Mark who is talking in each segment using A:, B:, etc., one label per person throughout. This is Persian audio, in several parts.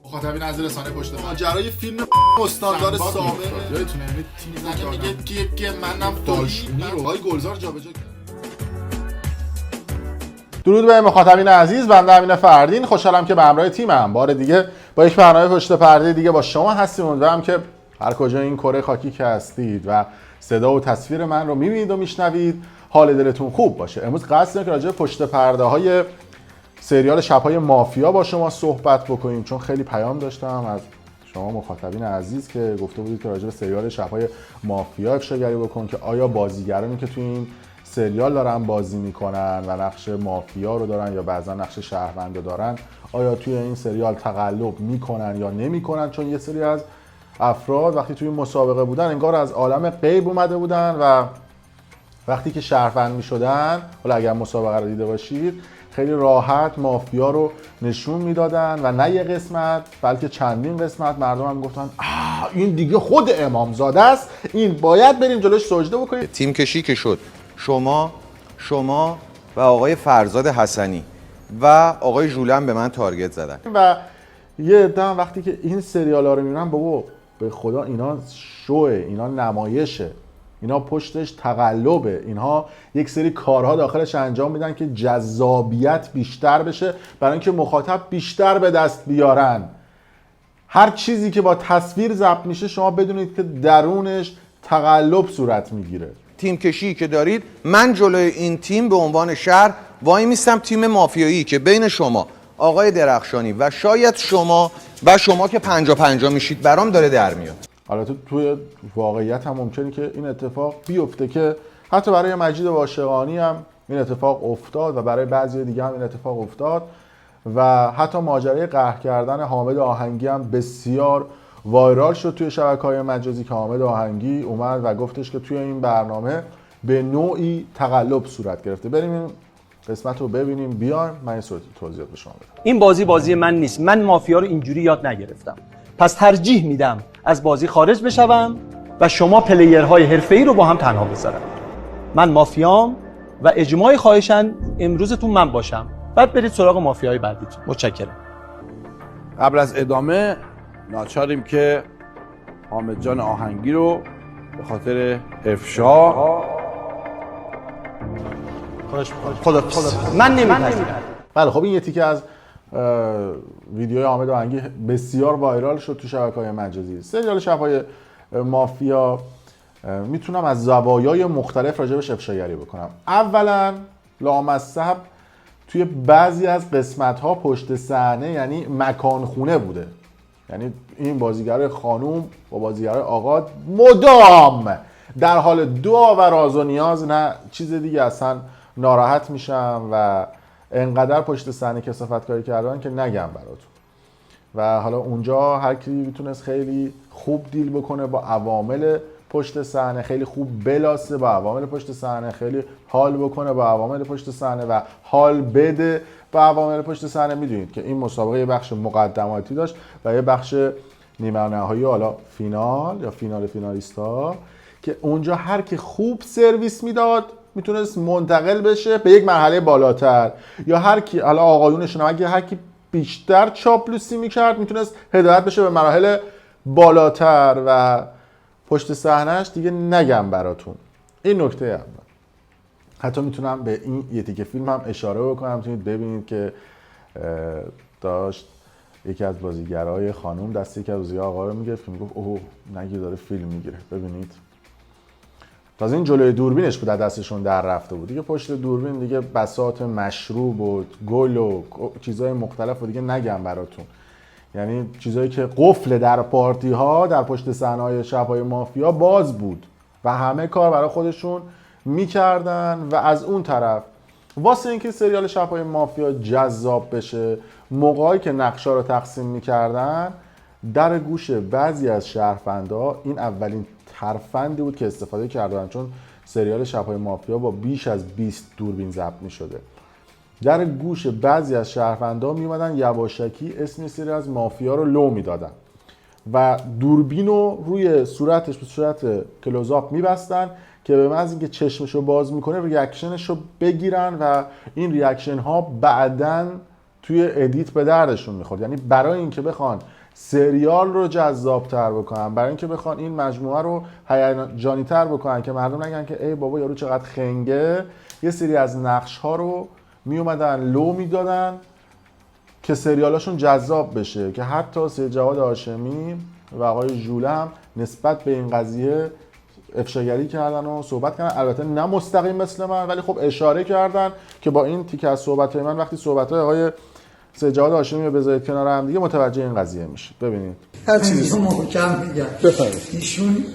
A: مخاطبین از رسانه پشت
B: ماجرای فیلم استاندار سابق
A: یادتونه یعنی تیم میگه که منم
B: دالشونی رو های گلزار جابجا کرد.
C: درود به مخاطبین عزیز، بنده امین فردین خوشحالم که به همراه تیمم بار دیگه با یک برنامه پشت پرده دیگه با شما هستیم. امیدوارم که هر کجا این کره خاکی که هستید و صدا و تصویر من رو میبینید و میشنوید حال دلتون خوب باشه. امروز قصد دارم که راجع به پشت پرده های سریال شب‌های مافیا با شما صحبت بکنیم، چون خیلی پیام داشتم از شما مخاطبین عزیز که گفته بودید که راجع به سریال شب‌های مافیا افشاگری بکن که آیا بازیگرانی که توی این سریال دارن بازی میکنن و نقش مافیا رو دارن یا بعضا نقش شهروند رو دارن، آیا توی این سریال تقلب میکنن یا نمیکنن. چون یه سری از افراد وقتی توی مسابقه بودن انگار از عالم غیب اومده بودن و وقتی که شهروند میشدن، حالا اگر مسابقه رو دیده باشید، خیلی راحت مافیا رو نشون میدادن و نه یه قسمت بلکه چندین قسمت مردم هم گفتن این دیگه خود امامزاده است، این باید بریم جلوش سجده بکنیم.
D: تیم کشی که شد شما و آقای فرزاد حسنی و آقای ژولن به من تارگت زدن
C: و یه عده وقتی که این سریالا رو میبینن بابا به خدا اینا شوه، اینا نمایشه، اینا پشتش تقلبه، اینها یک سری کارها داخلش انجام میدن که جذابیت بیشتر بشه برای اینکه مخاطب بیشتر به دست بیارن. هر چیزی که با تصویر ضبط میشه شما بدونید که درونش تقلب صورت میگیره.
D: تیم کشی که دارید، من جلوی این تیم به عنوان شهر وای میستم، تیم مافیایی که بین شما آقای درخشانی و شاید شما که 50-50 میشید برام داره در میاد.
C: البته توی واقعیت هم ممکنه که این اتفاق بیفته که حتی برای مجید عاشقانی هم این اتفاق افتاد و برای بعضی دیگه هم این اتفاق افتاد و حتی ماجرای قهر کردن حامد آهنگی هم بسیار وایرال شد توی شبکه‌های مجازی که حامد آهنگی اومد و گفتش که توی این برنامه به نوعی تقلب صورت گرفته. بریم این قسمت رو ببینیم بیایم من این توضیحات به شما بدم.
E: این بازی من نیست. من مافیا رو اینجوری یاد نگرفتم، پس ترجیح میدم از بازی خارج بشوم و شما پلیرهای حرفه‌ای رو با هم تنها بذارم. من مافیام و اجماع خواهشاً امروزتون من باشم، بعد برید سراغ مافیای بعدیتون. متشکرم.
F: قبل از ادامه ناچاریم که حامد جان آهنگی رو به خاطر افشا
E: خدا من نمیپذیرم.
C: بله خب این یه تیکه از ویدیوی حامد آهنگی بسیار وایرال شد تو شبکه‌های مجازی. سریال شب‌های مافیا میتونم از زوایای مختلف راجبش افشاگری بکنم. اولا لامصب توی بعضی از قسمت‌ها پشت صحنه یعنی مکان خونه بوده، یعنی این بازیگر خانوم با بازیگر آقا مدام در حال دعا و راز و نیاز، نه چیز دیگه، اصلا ناراحت میشم و انقدر پشت صحنه کثافت کاری کردن که نگم براتون. و حالا اونجا هر کی میتونست خیلی خوب دیل بکنه با عوامل پشت صحنه، خیلی خوب بلاسه با عوامل پشت صحنه، خیلی حال بکنه با عوامل پشت صحنه و حال بده با عوامل پشت صحنه. میدونید که این مسابقه یه بخش مقدماتی داشت و یه بخش نیمه نهایی، حالا فینال یا فینال فینالیستا، که اونجا هر کی خوب سرویس میداد میتونست منتقل بشه به یک مرحله بالاتر، یا هر کی، حالا آقایونشون اگه هر کی بیشتر چاپلوسی میکرد میتونست هدایت بشه به مراحل بالاتر و پشت صحنهش دیگه نگم براتون. این نکته اول. حتی میتونم به این یه تیکه فیلم هم اشاره بکنم، میتونید ببینید که داشت یکی از بازیگرای خانوم دست یکی از بازیگرای آقا رو میگرفت که میگفت اوه نگی داره فیلم میگیره، ببینید. تازه این جلوی دوربینش بود، دستشون در رفته بود دیگه. پشت دوربین دیگه بساط مشروب و گل و چیزهای مختلف و دیگه نگم براتون. یعنی چیزایی که قفل در پارتی ها در پشت صحنه‌های شب‌های مافیا باز بود و همه کار برای خودشون میکردن. و از اون طرف واسه اینکه سریال شب‌های مافیا جذاب بشه، موقعی که نقشا رو تقسیم میکردن در گوش بعضی از شهروندا این اولین ترفندی بود که استفاده کردن، چون سریال شب‌های مافیا با بیش از 20 دوربین ضبط می‌شده. در گوش بعضی از شهروندا میومدن یواشکی اسم سری از مافیا رو لو میدادن و دوربین رو روی صورتش به صورت کلوزآپ میبستن که به محض اینکه چشمش رو باز میکنه ریاکشنش رو بگیرن و این ریاکشن ها بعداً توی ادیت به دردشون میخورد. یعنی برای اینکه بخوان سریال رو جذاب‌تر بکنن، برای اینکه بخوان این مجموعه رو هیجانی‌تر بکنن که مردم نگن که ای بابا یارو چقدر خنگه، یه سری از نقش‌ها رو میومدن لو میدادن که سریالاشون جذاب بشه، که حتی سید جواد هاشمی و آقای ژوله هم نسبت به این قضیه افشاگری کردن و صحبت کردن. البته نه مستقیم مثل من، ولی خب اشاره کردن که با این تیکه از صحبت‌های من وقتی صحبت‌های آقای سید جواد هاشمی رو بذارید کنار هم دیگه متوجه این قضیه میشید. ببینید
G: هر چیزی محکم میگم. ایشون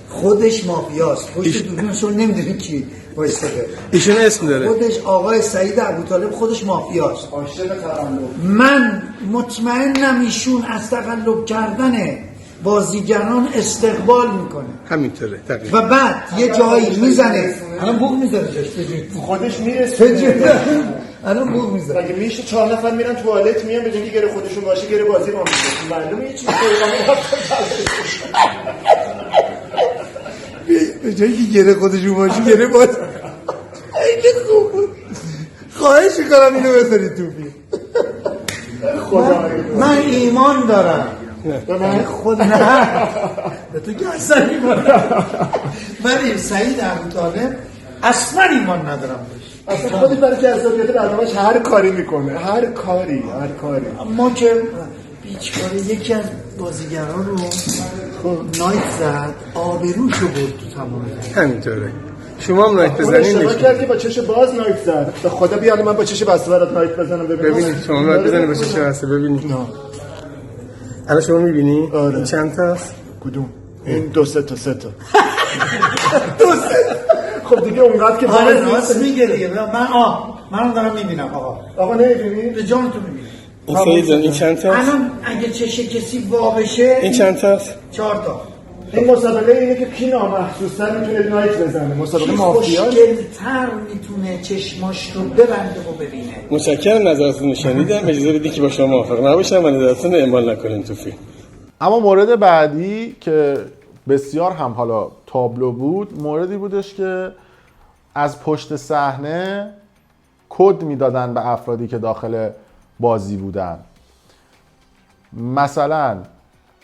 G: خودش مافیاست، پشت دوربینشون نمیدونی کی وایساده.
H: ایشون اسم داره.
G: خودش آقای سعید ابوطالب خودش مافیاست. عاشق تقلب. من مطمئنم ایشون از تقلب کردن بازیگران استقبال میکنه.
H: همینطوره دقیقاً.
G: و بعد یه جایی میزنه، الان بوق میزنه
I: خودش میرسه.
G: الان بوق میزنه.
I: اگه میشه 4 نفر میرن توالت میان بدون که گره خودشون باشه، گره بازی با میشه. معلومه یه چیز
G: به جایی که گره خودشون باشه گره باز. خیلی خوب بود. خواهش میکنم اینو بذارید تو فیلم. من ایمان دارم. من خود نه به تو که اصلا ایمان ولی سعید ابوطالب اصلا ایمان ندارم بهش.
I: اصلا خودش برای جذابیت برنامه‌اش هر کاری میکنه، هر کاری.
G: ما که بیچاره یکی از بازیگران رو نایت زد، آبروشو برد تو تمام.
H: همینطوره. شما هم نایت بزنین.
I: اشتباه کردی، با چش باز نایت زد. به خدا بیاد من با چش بسته برات نایت بزنم.
H: ببینید شما نایت بزنید با چش بسته. ببینید الان شما میبینی؟
I: آره.
H: چند تاست؟
I: کدوم؟ این 2 3 تا 3 تا. 2 3. خب دیگه اونقدر که
G: آره راست میگه دیگه. من دارم میبینم آقا
I: نمیبینی؟
G: به جان تو میبینی.
H: این سعید جان این چند تاست؟
G: الان اگه چش کسی وا بشه
H: این چند تاست؟
G: 4 تا.
I: این مسابقه اینه که کی نامحسوس‌تر میتونه نایت بزنه. مسابقه مافیا
G: خوشگل‌تر میتونه چشماش رو ببنده و ببینه.
H: متشکرم نظرتون شنیدم. اجازه بدید که با شما موافق نباشم و نظرتون رو اعمال نکنین تو فیلم.
C: اما مورد بعدی که بسیار هم حالا تابلو بود، موردی بودش که از پشت صحنه کد میدادن به افرادی که داخل بازی بودن. مثلا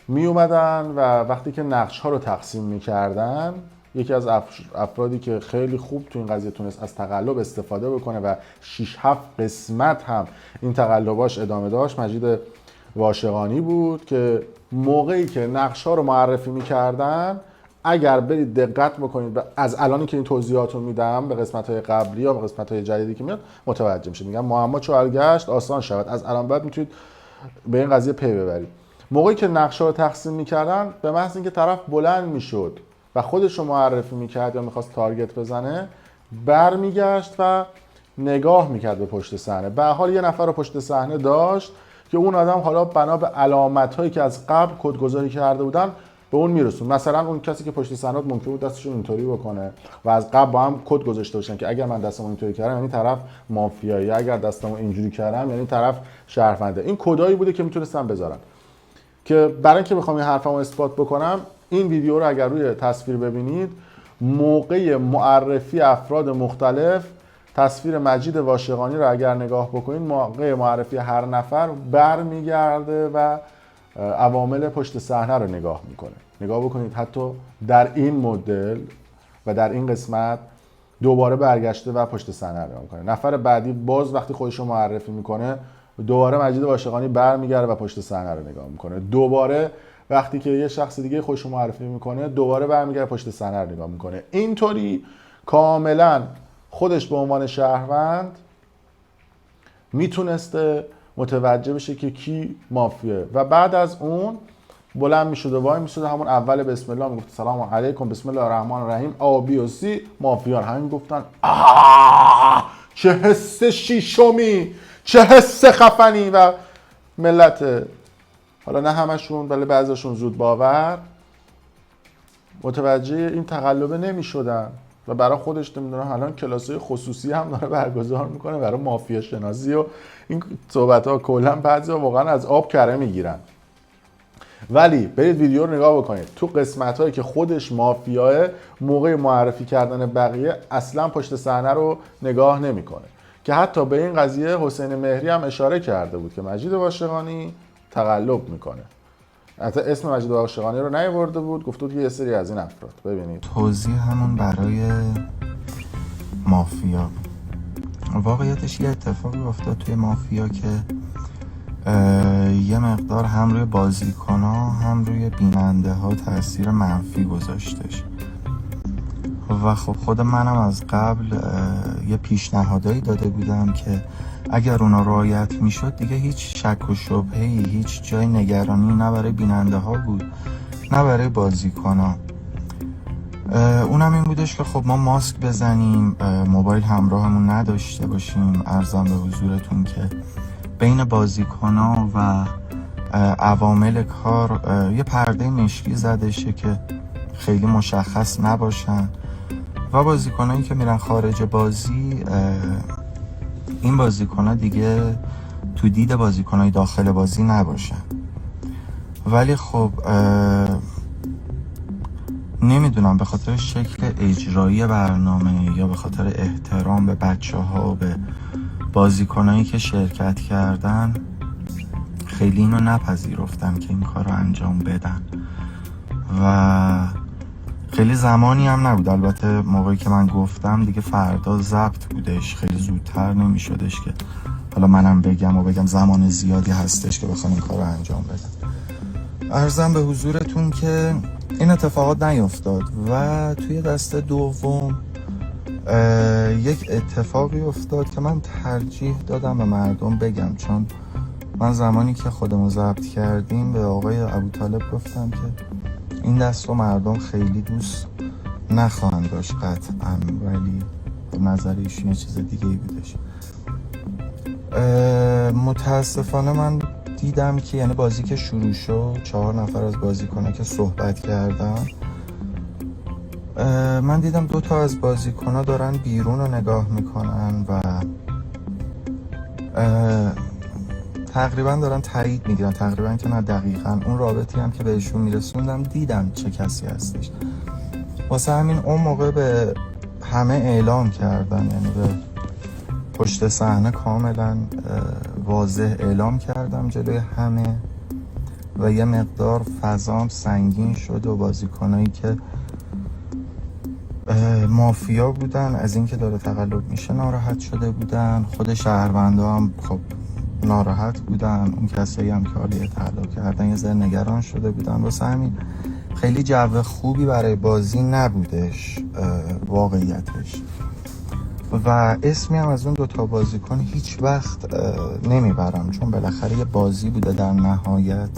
C: می اومدن و وقتی که نقش ها رو تقسیم میکردن، یکی از افرادی که خیلی خوب تو این قضیه تونست از تقلب استفاده بکنه و 6-7 قسمت هم این تقلباش ادامه داشت، مجید واشقانی بود که موقعی که نقش ها رو معرفی میکردن، اگر برید دقت بکنید از الانی که این توضیحات رو میدم به قسمت های قبلی یا به قسمت های جدیدی که میاد متوجه میشید. میگم معما چو گشت آسان شود، از الان بعد میتونید به این قضیه پی ببرید. موقعی که نقشه رو تقسیم میکردن، به محض اینکه طرف بلند میشد و خودش رو معرفی میکرد یا میخواست تارگت بزنه، برمیگشت و نگاه میکرد به پشت صحنه. به هر حال یه نفر رو پشت صحنه داشت که اون آدم حالا بنا به علامت هایی که از قبل کدگذاری کرده بودن به اون میرسون. مثلا اون کسی که پشت صحنه ممکن بود دستشون اینطوری بکنه و از قبل با هم کد گذاشته باشن که اگر من دستمو اینطوری کردم یعنی طرف مافیایی، اگر دستمو اینجوری کردم یعنی طرف شهرونده. این کدایی بوده که میتونستن بذارن. که برای اینکه بخوام این حرفمو اثبات بکنم، این ویدیو رو اگر روی تصویر ببینید، موقع معرفی افراد مختلف تصویر مجید واشقانی رو اگر نگاه بکنید، موقع معرفی هر نفر برمیگرده و عوامل پشت صحنه رو نگاه میکنه. نگاه بکنید حتی در این مدل و در این قسمت دوباره برگشته و پشت صحنه رو نگاه میکنه. نفر بعدی باز وقتی خودش رو معرفی میکنه، دوباره مجید واشقانی برمیگرده و پشت صحنه رو نگاه میکنه. دوباره وقتی که یه شخص دیگه خودش رو معرفی میکنه، دوباره برمیگرده پشت صحنه رو نگاه میکنه. اینطوری کاملا خودش به عنوان شهروند میتونسته متوجه بشه که کی مافیه و بعد از اون بلند میشد و وای میشد همون اول بسم الله میگفت سلام علیکم بسم الله الرحمن الرحیم آبی و سی مافیان. همین گفتن چه حس شیشمی، چه حس خفنی. و ملت حالا نه همشون ولی بعضیشون زود باور متوجه این تقلبه نمیشدن و برای خودش نمیدونم الان کلاسای خصوصی هم داره برگزار میکنه برای مافیا شناسی و این صحبت ها. کلا بعضیا واقعا از آب کره میگیرن. ولی برید ویدیو رو نگاه بکنید، تو قسمت هایی که خودش مافیاه موقع معرفی کردن بقیه اصلا پشت صحنه رو نگاه نمیکنه. که حتی به این قضیه حسین مهری هم اشاره کرده بود که مجید واشقانی تقلب میکنه. حتی اسم مجید واشقانی رو نیاورده بود، گفته بود که یه سری از این افراد. ببینید
J: توضیح همون برای مافیا. واقعیتش یه اتفاقی افتاد توی مافیا که یه مقدار هم روی بازیکن‌ها هم روی بیننده ها تاثیر منفی گذاشتش و خب خود منم از قبل یه پیشنهادایی داده بودم که اگر اونا رعایت میشد دیگه هیچ شک و شبهه‌ای، هیچ جای نگرانی نه برای بیننده ها بود نه برای بازیکن‌ها. اونم این بودش که خب ما ماسک بزنیم، موبایل همراهمون نداشته باشیم. عرضم به حضورتون که بین بازیکن‌ها و عوامل کار یه پرده مشکی زده شه که خیلی مشخص نباشن و بازیکنایی که میرن خارج بازی، این بازیکن‌ها دیگه تو دید بازیکنای داخل بازی نباشن. ولی خب نمیدونم به خاطر شکل اجرایی برنامه یا به خاطر احترام به بچه‌ها و به بازیکنایی که شرکت کردن خیلی اینو نپذیرفتم که این کار رو انجام بدن و خیلی زمانی هم نبود. البته موقعی که من گفتم دیگه فردا ضبط بودش، خیلی زودتر نمیشدش که حالا منم بگم زمان زیادی هستش که بخوام این کار رو انجام بدم. عرضم به حضورتون که این اتفاقات نیفتاد و توی دسته دوم یک اتفاقی افتاد که من ترجیح دادم به مردم بگم، چون من زمانی که خودمو ضبط کردیم به آقای ابوطالب گفتم که این دست رو مردم خیلی دوست نخواهند داشت قطعا، ولی نظر ایشون یه چیز دیگه ای بودش. متاسفانه من دیدم که یعنی بازی که شروع شد 4 نفر از بازیکن‌ها که صحبت کردن، من دیدم 2 تا از بازیکن‌ها دارن بیرون رو نگاه میکنن و تقریبا دارن تایید میگیرن، تقریبا که نه دقیقاً اون رابطی هم که بهشون میرسوندم دیدم چه کسی هستش. واسه همین اون موقع به همه اعلام کردم، یعنی به پشت صحنه کاملا واضح اعلام کردم جلوی همه و یه مقدار فضام سنگین شد و بازیکنایی که مافیا بودن از اینکه داره تقلب میشه ناراحت شده بودن، خود شهروندا هم خب ناراحت بودن، اون کسایی هم که حالی تقلب کردن یه ذره نگران شده بودن. واسه همین خیلی جو خوبی برای بازی نبودش واقعیتش و اسمی هم از اون 2 تا بازیکن هیچ وقت نمیبرم، چون بالاخره یه بازی بوده، در نهایت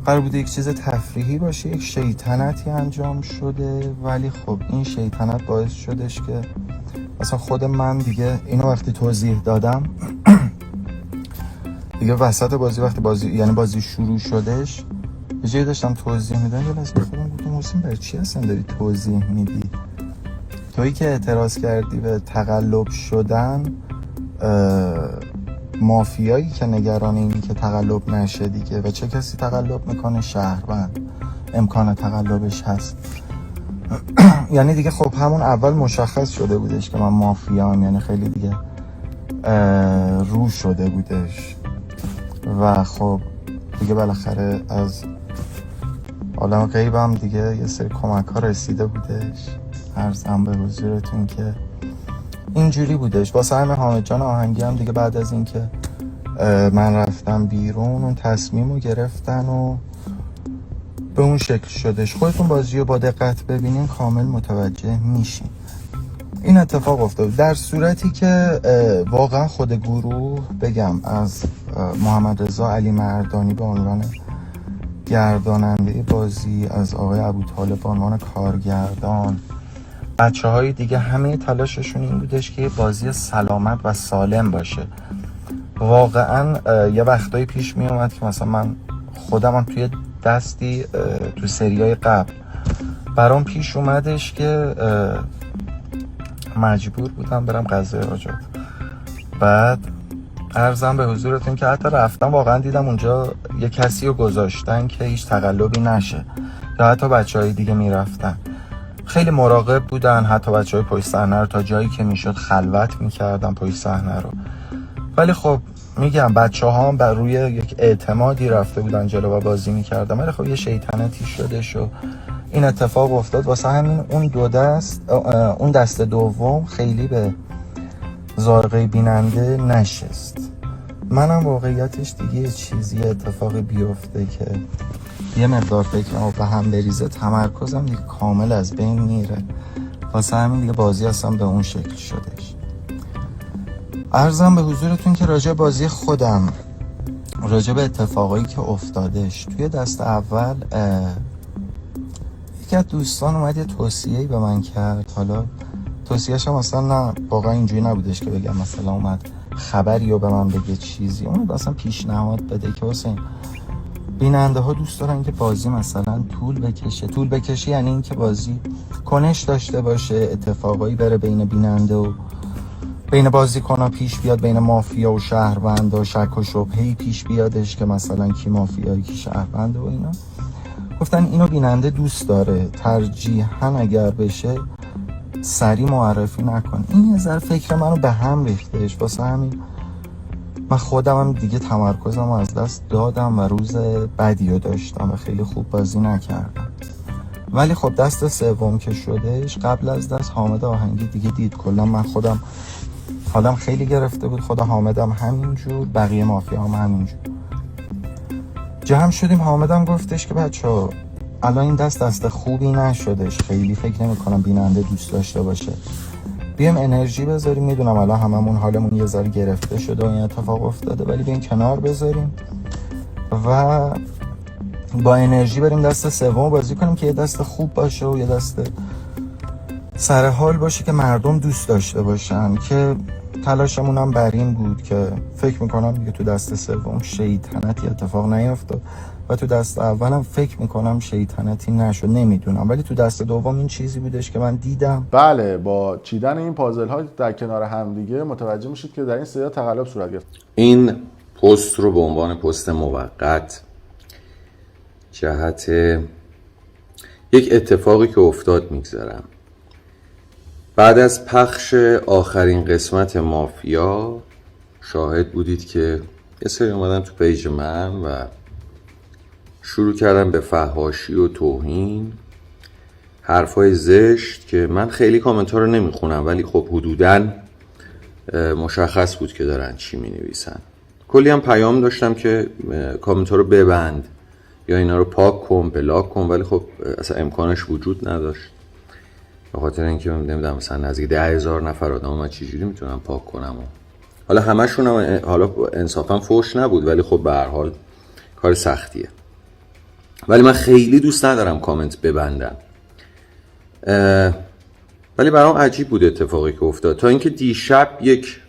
J: قرار بوده یک چیز تفریحی باشه، یک شیطنتی انجام شده، ولی خب این شیطنت باعث شدش که مثلا خود من دیگه اینو وقتی توضیح دادم دیگه وسط بازی وقتی بازی شروع شدش یه جایی داشتم توضیح میدم یه لحظه خودم گفتم حسین برای چی اصلا داری توضیح میدی؟ تویی که اعتراض کردی به تقلب شدن، مافیایی که نگران اینی که تقلب نشه دیگه و چه کسی تقلب میکنه؟ شهروند، امکان تقلبش هست. یعنی دیگه خب همون اول مشخص شده بودش که من مافیام، یعنی خیلی دیگه رو شده بودش و خب دیگه بالاخره از عالم غیبم دیگه یه سری کمک ها رسیده بودش. عرضم به حضورتون که اینجوری بودش. واسه همه حامد جان آهنگی هم دیگه بعد از اینکه من رفتم بیرون اون تصمیم رو گرفتن و به اون شکل شدش. خودتون بازی رو با دقت ببینین کامل متوجه میشین. این اتفاق افتاد در صورتی که واقعا خود گروه بگم از محمد رضا علی مردانی به عنوان گرداننده بازی، از آقای ابوطالب به عنوان کارگردان، بچه‌های دیگه همه تلاششون این بودش که یه بازی سلامت و سالم باشه. واقعا یه وقتایی پیش می اومد که مثلا من خودم توی دستی تو سریای قبل برام پیش اومدش که مجبور بودم برم غذای حاجت. بعد عرضم به حضورتون که حتی رفتم واقعا دیدم اونجا یه کسی رو گذاشتن که هیچ تقلبی نشه، یا حتی بچه‌های دیگه میرفتن. خیلی مراقب بودن، حتی بچهای پشت صحنه رو تا جایی که میشد خلوت میکردن پشت صحنه رو. ولی خب میگم بچه‌ها هم بر روی یک اعتمادی رفته بودن جلو و بازی میکردن، ولی خب یه شیطنتی شدش و این اتفاق افتاد. واسه همین اون دست دوم خیلی به زارقه بیننده نشست. منم واقعیتش دیگه یه چیزی اتفاقی بیفته که یه مقدار فکرم به هم بریزه، تمرکزم دیگه کامل از بین میره. واسه همین دیگه بازی اصلا به اون شکل شدش. عرضم به حضورتون که راجع بازی خودم، راجع به اتفاقایی که افتادش توی دست اول، یکی از دوستان اومد یه توصیه‌ای به من کرد. حالا توصیه‌اش هم اصلا نه واقعا اینجوری نبودش که بگم مثلا اومد خبری رو به من بگه چیزی، اومد اصلا پیشنهاد بده که حسین بیننده ها دوست دارن که بازی مثلا طول بکشه یعنی این که بازی کنش داشته باشه، اتفاقایی بره بین بیننده و بین بازیکن‌ها پیش بیاد، بین مافیا و شهروند و شک و شبهه‌ای پیش بیادش که مثلا کی مافیایی کی شهرونده و اینا. گفتن اینو بیننده دوست داره، ترجیحاً اگر بشه سریع معرفی نکن. این یه ذره فکر منو به هم ریختش. واسه همین من خودم هم دیگه تمرکزم از دست دادم و روز بدیو داشتم و خیلی خوب بازی نکردم. ولی خب دست سوم که شدش، قبل از دست حامد آهنگی دیگه دید کلا من خودم حالم خیلی گرفته بود، خود حامدم همینجور، بقیه مافیا هم همینجور. جمع شدیم، حامدم گفتش که بچه‌ها الان این دست خوبی نشدش، خیلی فکر نمی‌کنم بیننده دوست داشته باشه، بیام انرژی بذاریم. میدونم الان هممون حالمون یه ذره گرفته شده و این اتفاق افتاده، ولی بیاین کنار بذاریم و با انرژی بریم دست سوم بازی کنیم که یه دست خوب باشه و یه دست سر حال باشه که مردم دوست داشته باشن. که تلاشمون هم بر این بود که فکر میکنم دیگه تو دست سوم شیطنتی اتفاق نیفتاد و تو دست اولم فکر میکنم شیطنتی نشد، نمیدونم، ولی تو دست دوم این چیزی بودش که من دیدم.
C: بله، با چیدن این پازل ها در کنار هم دیگه متوجه میشید که در این سری تقلب صورت گرفت.
D: این پست رو به عنوان پست موقت جهت یک اتفاقی که افتاد میگذارم. بعد از پخش آخرین قسمت مافیا شاهد بودید که یه سری اومدن تو پیج من و شروع کردن به فحاشی و توهین، حرفای زشت که من خیلی کامنت ها رو نمیخونم ولی خب حدوداً مشخص بود که دارن چی می نویسن. کلی هم پیام داشتم که کامنت ها رو ببند یا اینا رو پاک کن، بلاک کن، ولی خب اصلا امکانش وجود نداشت، به خاطر اینکه نمیدونم مثلا نزدیک 10,000 نفر آدم من چجوری میتونم پاک کنم حالا همشون هم حالا انصافا فوش نبود ولی خب به هر حال کار سختیه. ولی من خیلی دوست ندارم کامنت ببندم، ولی برام عجیب بود اتفاقی که افتاد. تا اینکه دیشب یک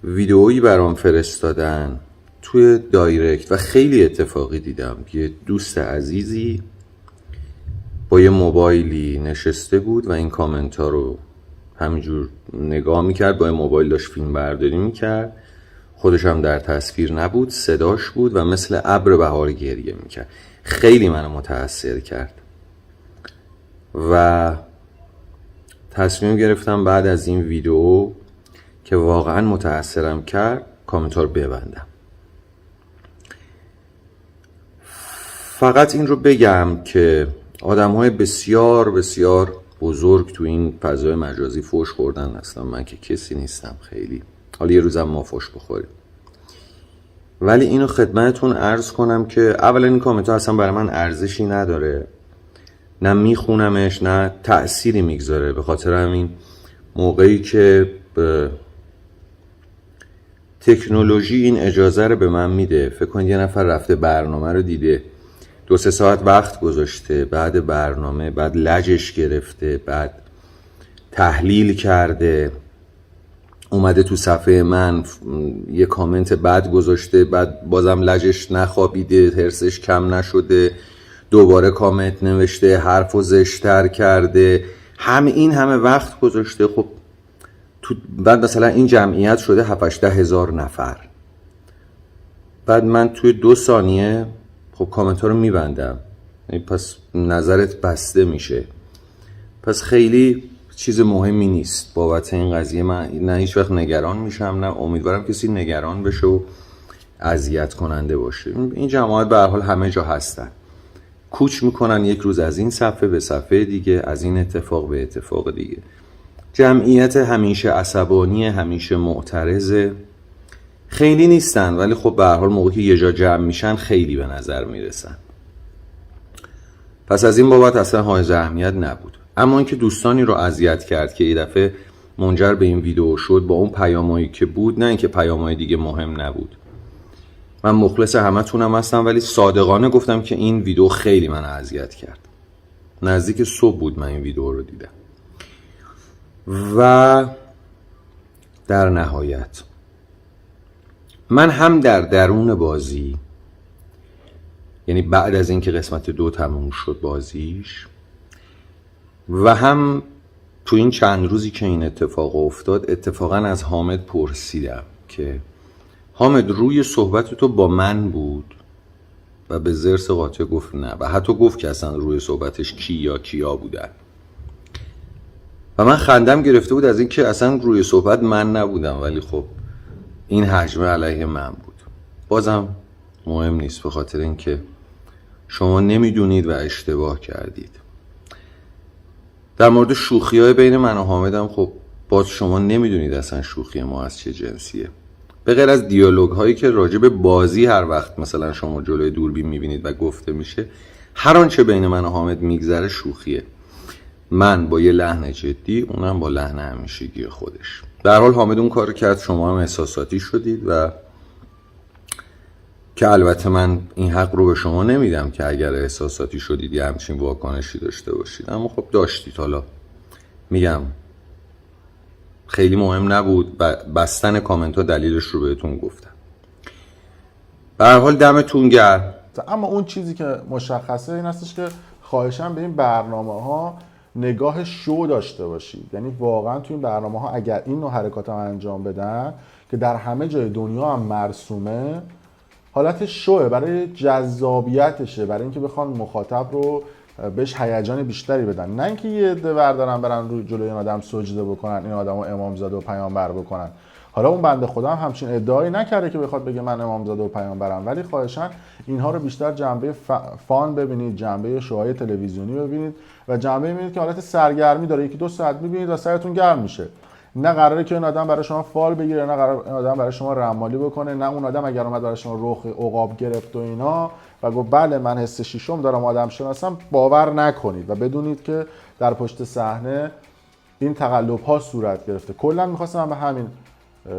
D: ویدئویی برام فرستادن توی دایرکت و خیلی اتفاقی دیدم. یه دوست عزیزی با یه موبایلی نشسته بود و این کامنت ها رو همینجور نگاه میکرد، با یه موبایل داشت فیلم برداری میکرد، خودش هم در تصویر نبود، صداش بود و مثل ابر بهار گریه میکرد. خیلی منو متاثر کرد و تصمیم گرفتم بعد از این ویدیو که واقعا متاثرم کرد کامنت ها رو ببندم. فقط این رو بگم که آدم‌های بسیار بسیار بزرگ تو این فضای مجازی فوش خوردن. اصلا من که کسی نیستم خیلی، حالا یه روزم ما فوش بخوریم، ولی اینو خدمتتون عرض کنم که اولا این کامنت ها اصلا برای من ارزشی نداره، نه میخونمش نه تأثیری میگذاره. به خاطر همین موقعی که تکنولوژی این اجازه رو به من میده، فکر کنید یه نفر رفته برنامه رو دیده، 2-3 ساعت وقت گذاشته، بعد برنامه بعد لجش گرفته، بعد تحلیل کرده، اومده تو صفحه من یه کامنت بد گذاشته، بعد بازم لجش نخوابیده، هرسش کم نشده، دوباره کامنت نوشته، حرفو زشتر کرده، این همه وقت گذاشته. خب بعد مثلا این جمعیت شده 7-8 هزار نفر، بعد من توی 2 ثانیه خب کامنت ها رو میبندم، پس نظرت بسته میشه پس خیلی چیز مهمی نیست بابت این قضیه. من نه هیچ وقت نگران میشم، نه امیدوارم کسی نگران بشه و اذیت کننده باشه. این جماعت به هر حال همه جا هستن، کوچ میکنن یک روز از این صفحه به صفحه دیگه، از این اتفاق به اتفاق دیگه. جمعیت همیشه عصبانی، همیشه معترض خیلی نیستن، ولی خب به هر حال موقعی که یه جا جمع میشن خیلی به نظر میرسن. پس از این بابت اصلا حائز اهمیت نبود. اما اینکه دوستانی رو اذیت کرد که یه دفعه منجر به این ویدیو شد با اون پیامایی که بود، نه اینکه پیامای دیگه مهم نبود. من مخلص همتونم هستم، ولی صادقانه گفتم که این ویدیو خیلی من اذیت کرد. نزدیک صبح بود من این ویدیو رو دیدم. و در نهایت من هم در درون بازی، یعنی بعد از اینکه قسمت 2 تموم شد بازیش، و هم تو این چند روزی که این اتفاق افتاد، اتفاقا از حامد پرسیدم که حامد روی صحبت تو با من بود؟ و به زرس قاطع گفت نه، و حتی گفت که اصلا روی صحبتش کی یا کیا بودن. و من خندم گرفته بود از این که اصلا روی صحبت من نبودم، ولی خب این هجمه علیه من بود. بازم مهم نیست، به خاطر اینکه شما نمیدونید و اشتباه کردید. در مورد شوخی‌های بین من و حامدم خب باز شما نمیدونید اصلا شوخی ما از چه جنسیه. به غیر از دیالوگ هایی که راجع به بازی هر وقت مثلا شما جلوی دوربین میبینید و گفته میشه، هر آنچه بین من و حامد میگذره شوخیه. من با یه لحن جدی، اونم با لحن همیشگی خودش. در حال حامد اون کارو کرد، شما هم احساساتی شدید و که البته من این حق رو به شما نمیدم که اگر احساساتی شدید یه همچین واکنشی داشته باشید، اما خب داشتید. حالا میگم خیلی مهم نبود و بستن کامنت ها دلیلش رو بهتون گفتم. به هر حال دمتون گرم.
C: اما اون چیزی که مشخصه این هستش که خواهشم به این برنامه ها نگاه شو داشته باشید. یعنی واقعا تو این برنامه ها اگر این نوع حرکات هم انجام بدن که در همه جای دنیا هم مرسومه، حالت شوه برای جذابیتشه، برای اینکه بخوان مخاطب رو بهش هیجان بیشتری بدن، نه اینکه یه عده بردارن برن رو جلوی این آدم سجده بکنن، این آدمو امامزاده و پیامبر بکنن. حالا اون بنده خدا هم همچین ادعایی نکرده که بخواد بگه من امامزاده و پیامبرم، ولی خواهشاً اینها رو بیشتر جنبه فان ببینید، جنبه شوهای تلویزیونی ببینید و جنبه میبینید که حالت سرگرمی داره. 1-2 ساعت میبینید و سرتون گرم میشه. نه قراره که این آدم برای شما فال بگیره، نه قراره این آدم برای شما رمالی بکنه، نه اون آدم اگر اومد برای شما رخ عقاب گرفت و اینا و گفت بله من حس شیشم دارم آدم شناسم، باور نکنید و بدونید که در پشت صحنه این تقلب ها صورت گرفته. کلا می‌خواستم به همین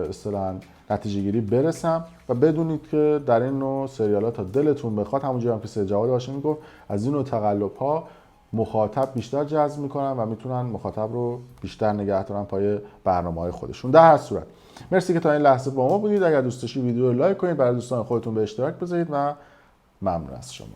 C: اصطلاحاً نتیجه گیری برسم و بدونید که در این نوع سریالات تا دلتون بخواد، همونجوری هم که سید جواد هاشمی میگفت، از این نوع تقلب ها مخاطب بیشتر جذب میکنن و میتونن مخاطب رو بیشتر نگه دارن پای برنامه‌های خودشون. در هر صورت مرسی که تا این لحظه با ما بودید. اگر دوست داشتید ویدیو رو لایک کنید، برای دوستان خودتون به اشتراک بذارید و ممنون از شما.